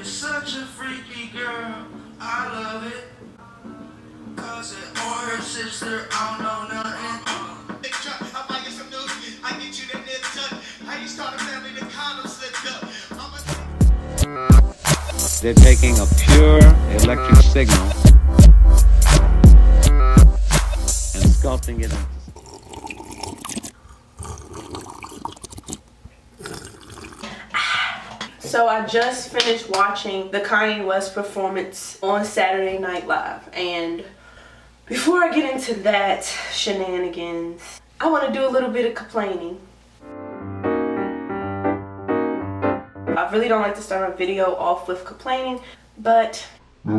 You're such a freaky girl, I love it. Cause it or her sister, I don't know nothing. Big truck, I'll buy you some news. I get you that nip tuck. How you start a family, the condom slipped up. They're taking a pure electric signal and sculpting it into. So I just finished watching the Kanye West performance on Saturday Night Live, and before I get into that shenanigans, I want to do a little bit of complaining. I really don't like to start a video off with complaining, but I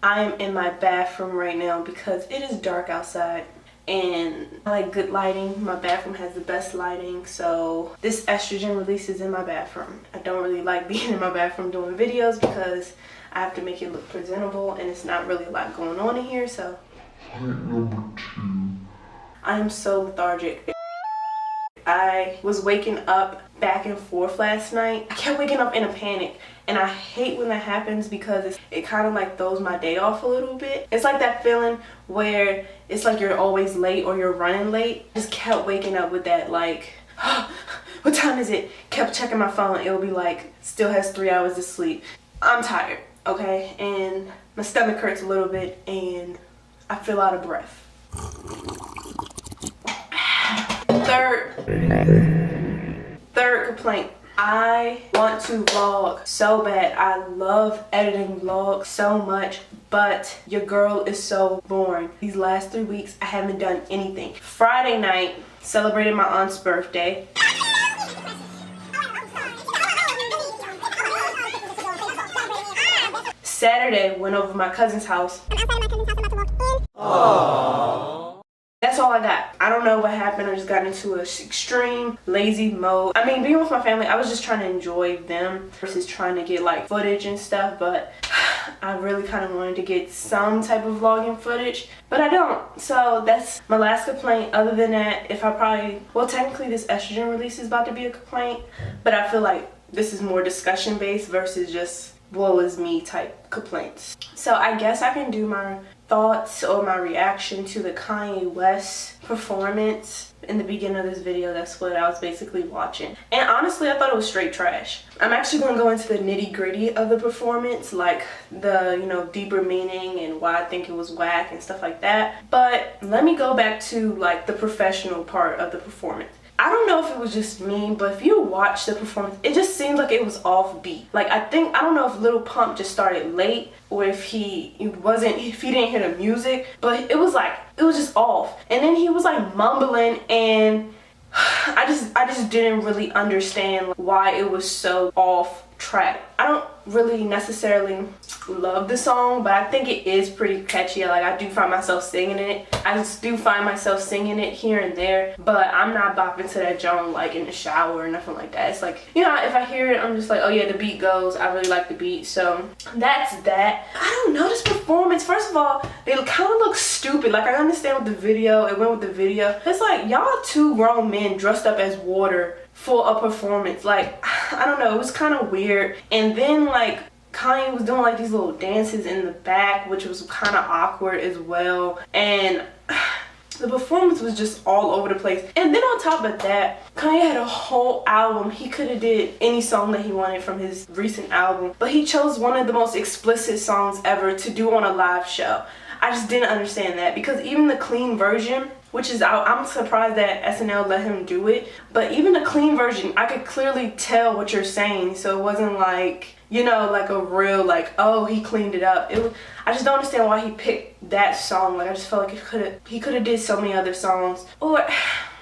am in my bathroom right now because it is dark outside. And I like good lighting. My bathroom has the best lighting, so this estrogen releases in my bathroom. I don't really like being in my bathroom doing videos because I have to make it look presentable, and it's not really a lot going on in here. So I am so lethargic. I was waking up back and forth last night. I kept waking up in a panic, and I hate when that happens because it kind of like throws my day off a little bit. It's like that feeling where it's like you're always late or you're running late. Just kept waking up with that like, oh, what time is it? Kept checking my phone. It'll be like, still has 3 hours of sleep. I'm tired, okay? And my stomach hurts a little bit and I feel out of breath. Third complaint. I want to vlog so bad. I love editing vlogs so much, but your girl is so boring. These last 3 weeks, I haven't done anything. Friday night, celebrated my aunt's birthday. Saturday, went over to my cousin's house. Aww. That's all I got. I don't know what happened. I just got into an extreme lazy mode. I mean, being with my family, I was just trying to enjoy them versus trying to get like footage and stuff, but I really kind of wanted to get some type of vlogging footage, but I don't. So that's my last complaint. Other than that, well, technically this estrogen release is about to be a complaint, but I feel like this is more discussion based versus just woe is me type complaints. So I guess I can do my thoughts or my reaction to the Kanye West performance. In the beginning of this video, that's what I was basically watching, and honestly I thought it was straight trash. I'm actually going to go into the nitty-gritty of the performance, like the deeper meaning and why I think it was whack and stuff like that, but let me go back to like the professional part of the performance. I don't know if it was just me, but if you watch the performance, it just seemed like it was offbeat. Like I don't know if Lil Pump just started late or if he didn't hear the music, but it was just off. And then he was like mumbling, and I just didn't really understand why it was so off track. I don't really necessarily love the song, but I think it is pretty catchy. Like I do find myself singing it. I just do find myself singing it here and there, but I'm not bopping to that genre like in the shower or nothing like that. It's like, if I hear it, I'm just like, oh yeah, the beat goes. I really like the beat. So that's that. I don't know, this performance, first of all, they kind of look stupid. Like I understand with the video, it went with the video. It's like y'all two grown men dressed up as water for a performance. Like I don't know, it was kind of weird. And then like Kanye was doing like these little dances in the back, which was kind of awkward as well, and the performance was just all over the place. And then on top of that, Kanye had a whole album. He could have did any song that he wanted from his recent album, but he chose one of the most explicit songs ever to do on a live show. I just didn't understand that, because even the clean version, which is, I'm surprised that SNL let him do it, but even the clean version, I could clearly tell what you're saying, so it wasn't like, like a real, like, oh, he cleaned it up. I just don't understand why he picked that song. Like, I just felt like he could have did so many other songs. Or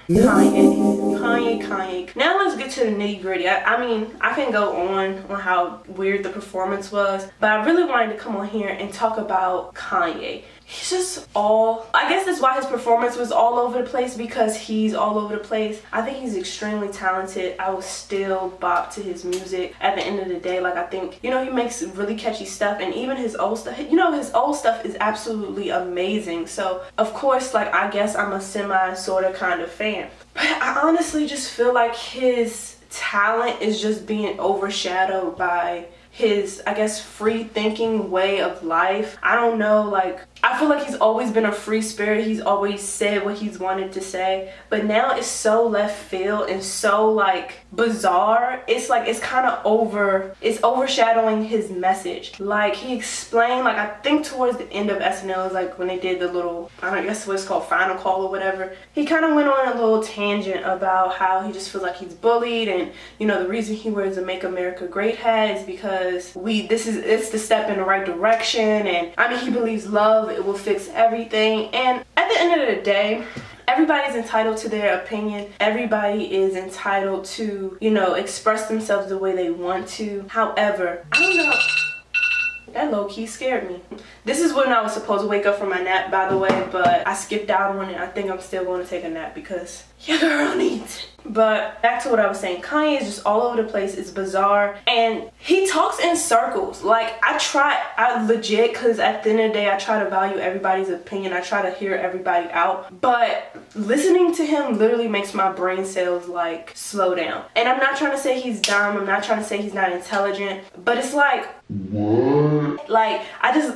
Kanye. Now let's get to the nitty gritty. I mean, I can go on how weird the performance was, but I really wanted to come on here and talk about Kanye. He's just I guess that's why his performance was all over the place, because he's all over the place. I think he's extremely talented. I will still bop to his music at the end of the day. Like I think, he makes really catchy stuff, and even his old stuff, his old stuff is absolutely amazing. So of course, like I guess I'm a semi sort of kind of fan. But I honestly just feel like his talent is just being overshadowed by his, I guess, free thinking way of life. I don't know, like, I feel like he's always been a free spirit. He's always said what he's wanted to say, but now it's so left field and so like bizarre. It's like it's kind of it's overshadowing his message. Like he explained, like I think towards the end of SNL, like when they did the little, I don't know, I guess what it's called, final call or whatever, he kind of went on a little tangent about how he just feels like he's bullied, and you know the reason he wears a Make America Great hat is because it's the step in the right direction, and I mean he believes love, it will fix everything. And at the end of the day, everybody's entitled to their opinion. Everybody is entitled to, you know, express themselves the way they want to. However, I don't know, that low-key scared me. This is when I was supposed to wake up from my nap, by the way, but I skipped out on it. I think I'm still going to take a nap because your girl needs it. But back to what I was saying, Kanye is just all over the place. It's bizarre, and he talks in circles. Like I legit, because at the end of the day I try to value everybody's opinion. I try to hear everybody out, but listening to him literally makes my brain cells like slow down. And I'm not trying to say he's dumb, I'm not trying to say he's not intelligent, but it's like, what? Like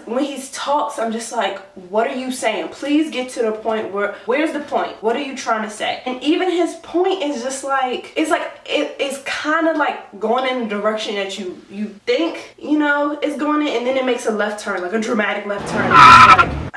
when he talks, I'm just like, what are you saying? Please get to the point. Where's the point? What are you trying to say? And even his point is just like, it's kind of like going in the direction that you think, you know, it's going in, and then it makes a left turn, like a dramatic left turn. It's like,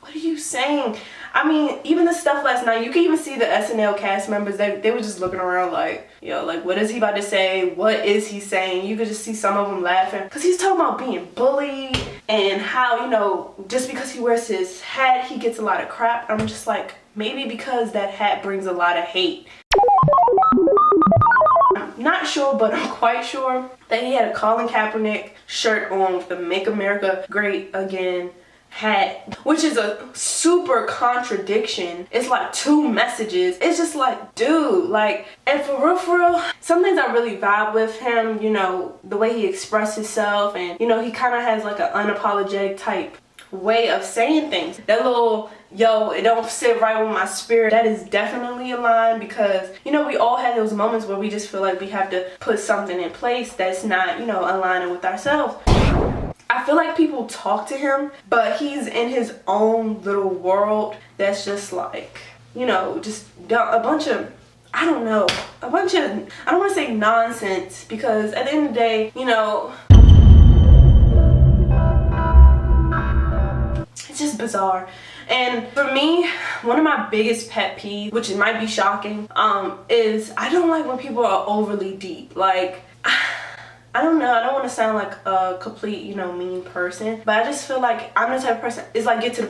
what are you saying? I mean, even the stuff last night, you can even see the SNL cast members, they were just looking around like, yo, like, what is he about to say? What is he saying? You could just see some of them laughing, because he's talking about being bullied and how, you know, just because he wears his hat, he gets a lot of crap. I'm just like, maybe because that hat brings a lot of hate. I'm not sure, but I'm quite sure that he had a Colin Kaepernick shirt on with the Make America Great Again hat, which is a super contradiction. It's like two messages. It's just like, dude, like, and for real, some things I really vibe with him, you know, the way he expresses himself, and you know, he kind of has like an unapologetic type way of saying things. That little, yo, it don't sit right with my spirit, that is definitely a line, because you know, we all have those moments where we just feel like we have to put something in place that's not, you know, aligning with ourselves. I feel like people talk to him, but he's in his own little world that's just like, you know, just a bunch of, I don't want to say nonsense, because at the end of the day, you know, it's just bizarre. And for me, one of my biggest pet peeves, which might be shocking, is I don't like when people are overly deep. Like, I don't know, I don't want to sound like a complete, you know, mean person, but I just feel like I'm the type of person, it's like, get to the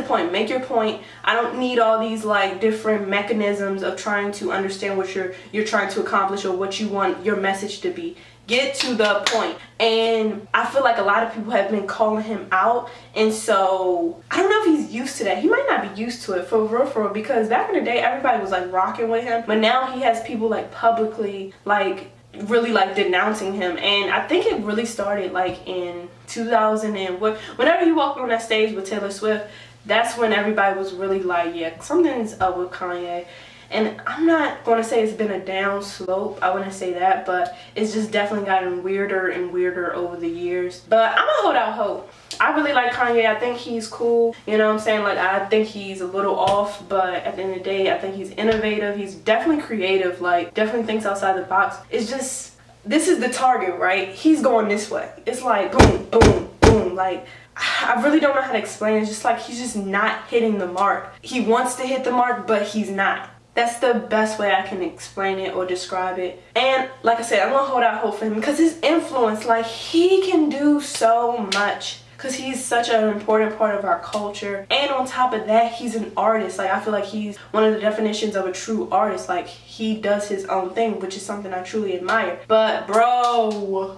point, make your point. I don't need all these like different mechanisms of trying to understand what you're trying to accomplish or what you want your message to be. Get to the point. And I feel like a lot of people have been calling him out, and so I don't know if he's used to that. He might not be used to it, for real, because back in the day everybody was like rocking with him, but now he has people like publicly like really like denouncing him. And I think it really started like in 2000 and whenever he walked on that stage with Taylor Swift, that's when everybody was really like, yeah, something's up with Kanye. And I'm not going to say it's been a down slope, I wouldn't say that, but it's just definitely gotten weirder and weirder over the years. But I'm gonna hold out hope. I really like Kanye. I think he's cool, you know what I'm saying? Like, I think he's a little off, but at the end of the day, I think he's innovative. He's definitely creative, like, definitely thinks outside the box. It's just, this is the target, right? He's going this way. It's like, boom, boom, boom. Like, I really don't know how to explain it. It's just like, he's just not hitting the mark. He wants to hit the mark, but he's not. That's the best way I can explain it or describe it. And like I said, I'm gonna hold out hope for him, because his influence, like, he can do so much, because he's such an important part of our culture. And on top of that, he's an artist. Like, I feel like he's one of the definitions of a true artist. Like, he does his own thing, which is something I truly admire. But bro,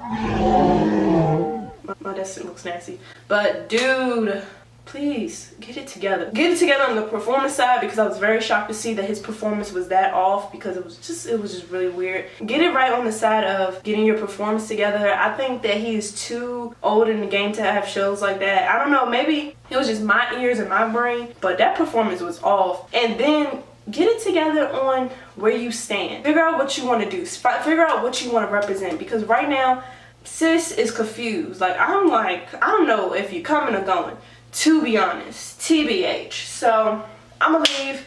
my desk looks nasty, but dude, please get it together. Get it together on the performance side, because I was very shocked to see that his performance was that off, because it was just really weird. Get it right on the side of getting your performance together. I think that he is too old in the game to have shows like that. I don't know, maybe it was just my ears and my brain, but that performance was off. And then get it together on where you stand. Figure out what you want to do. Figure out what you want to represent, because right now sis is confused. Like, I'm like, I don't know if you're coming or going, to be honest, TBH. So I'm gonna leave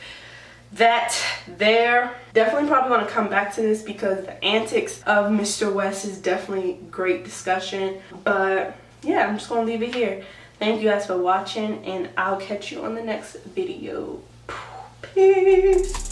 that there. Definitely probably want to come back to this because the antics of Mr. West is definitely great discussion. But yeah, I'm just gonna leave it here. Thank you guys for watching, and I'll catch you on the next video. Peace.